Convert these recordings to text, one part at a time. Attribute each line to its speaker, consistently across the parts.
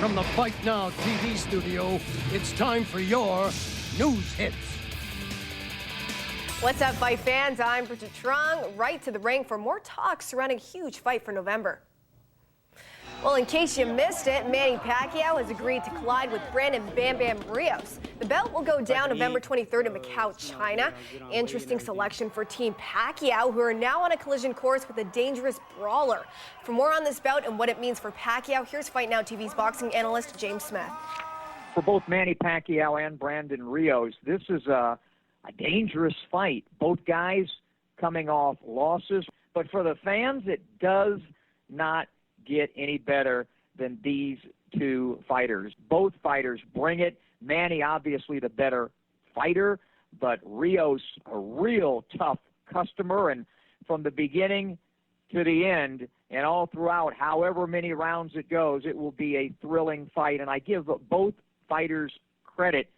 Speaker 1: From the Fight Now TV studio, it's time for your news hits.
Speaker 2: What's up, fight fans? I'm Bridget Trung, right to the ring for more talk surrounding a huge fight for November. Well, in case you missed it, Manny Pacquiao has agreed to collide with Brandon Bam Bam Rios. The bout will go down November 23rd in Macau, China. Interesting selection for Team Pacquiao, who are now on a collision course with a dangerous brawler. For more on this bout and what it means for Pacquiao, here's Fight Now TV's boxing analyst, James Smith.
Speaker 3: For both Manny Pacquiao and Brandon Rios, this is a dangerous fight. Both guys coming off losses. But for the fans, it does not get any better than these two fighters. Both fighters bring it. Manny, obviously the better fighter, but Rios, a real tough customer. And from the beginning to the end and all throughout, however many rounds it goes, it will be a thrilling fight. And I give both fighters credit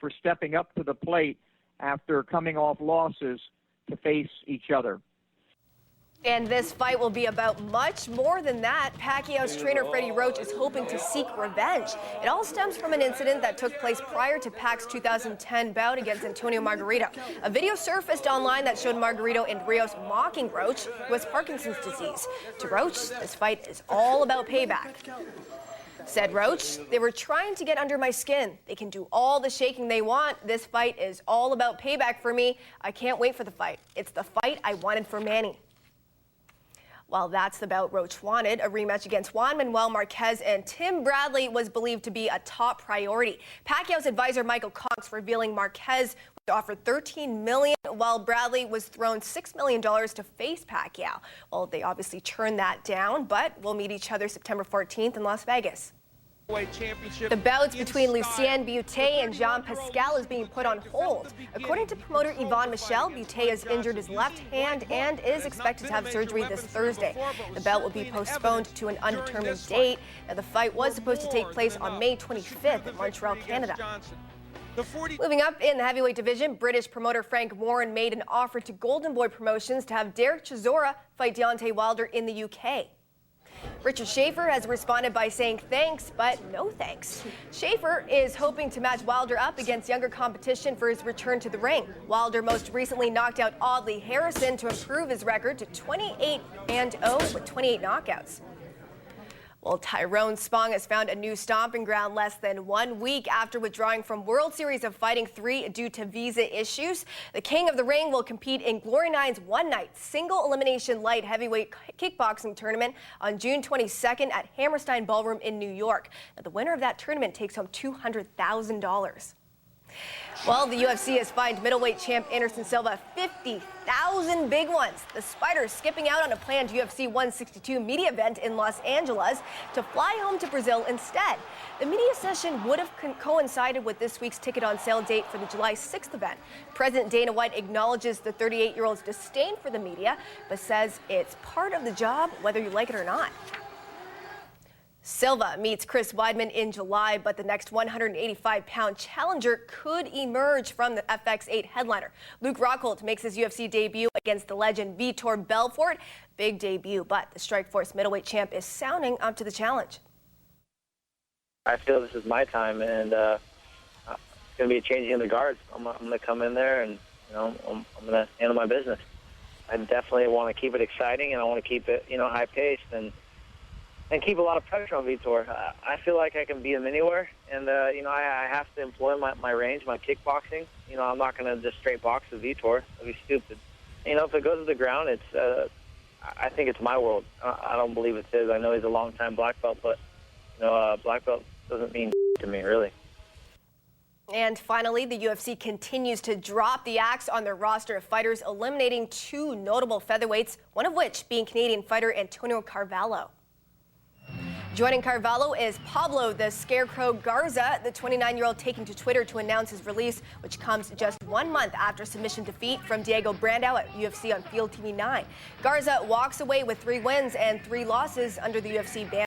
Speaker 3: for stepping up to the plate after coming off losses to face each other.
Speaker 2: And this fight will be about much more than that. Pacquiao's trainer, Roach, is hoping to seek revenge. It all stems from an incident that took place prior to Pac's 2010 bout against Antonio Margarito. A video surfaced online that showed Margarito and Rios mocking Roach, who has Parkinson's disease. To Roach, this fight is all about payback. Said Roach, "They were trying to get under my skin. They can do all the shaking they want. This fight is all about payback for me. I can't wait for the fight. It's the fight I wanted for Manny." Well, that's the bout Roach wanted. A rematch against Juan Manuel Marquez and Tim Bradley was believed to be a top priority. Pacquiao's advisor Michael Cox revealing Marquez was offered $13 million, while Bradley was thrown $6 million to face Pacquiao. Well, they obviously turned that down, but we'll meet each other September 14th in Las Vegas. The bouts between Lucien Butte and Jean Pascal is being put on hold. According to promoter Yvonne Michel, Butte has injured his left hand and is expected to have surgery this Thursday. The bout will be postponed to an undetermined date. Now, the fight was supposed to take place on May 25th in Montreal, Canada. Moving up in the heavyweight division, British promoter Frank Warren made an offer to Golden Boy Promotions to have Derek Chisora fight Deontay Wilder in the UK. Richard Schaefer has responded by saying thanks, but no thanks. Schaefer is hoping to match Wilder up against younger competition for his return to the ring. Wilder most recently knocked out Audley Harrison to improve his record to 28-0 with 28 knockouts. Well, Tyrone Spong has found a new stomping ground less than 1 week after withdrawing from World Series of Fighting 3 due to visa issues. The King of the Ring will compete in Glory 9's one-night single-elimination light heavyweight kickboxing tournament on June 22nd at Hammerstein Ballroom in New York. Now, the winner of that tournament takes home $200,000. Well, the UFC has fined middleweight champ Anderson Silva 50,000 big ones. The Spider skipping out on a planned UFC 162 media event in Los Angeles to fly home to Brazil instead. The media session would have coincided with this week's ticket on sale date for the July 6th event. President Dana White acknowledges the 38-year-old's disdain for the media, but says it's part of the job whether you like it or not. Silva meets Chris Weidman in July, but the next 185-pound challenger could emerge from the FX8 headliner. Luke Rockhold makes his UFC debut against the legend Vitor Belfort. Big debut, but the Strikeforce middleweight champ is sounding up to the challenge.
Speaker 4: I feel this is my time, and it's going to be a changing of the guards. I'm going to come in there, and I'm going to handle my business. I definitely want to keep it exciting, and I want to keep it, high-paced, and keep a lot of pressure on Vitor. I feel like I can beat him anywhere, and I have to employ my range, my kickboxing. I'm not going to just straight box with Vitor. That'd be stupid. If it goes to the ground, it's I think it's my world. I don't believe it's his. I know he's a long-time black belt, but black belt doesn't mean to me, really.
Speaker 2: And finally, the UFC continues to drop the axe on their roster of fighters, eliminating two notable featherweights, one of which being Canadian fighter Antonio Carvalho. Joining Carvalho is Pablo the Scarecrow Garza, the 29-year-old taking to Twitter to announce his release, which comes just 1 month after submission defeat from Diego Brandao at UFC on Field TV 9. Garza walks away with 3 wins and 3 losses under the UFC banner.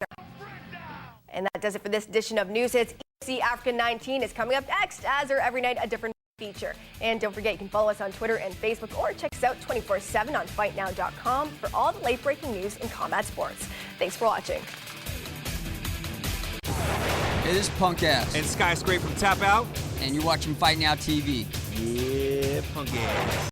Speaker 2: And that does it for this edition of News Hits. UFC Africa 19 is coming up next, as are every night a different feature. And don't forget, you can follow us on Twitter and Facebook, or check us out 24/7 on FightNow.com for all the late-breaking news in combat sports. Thanks for watching.
Speaker 5: Hey, this is Punk Ass.
Speaker 6: And Skyscraper from Tap Out.
Speaker 5: And you're watching Fight Now TV.
Speaker 6: Yeah, Punk Ass.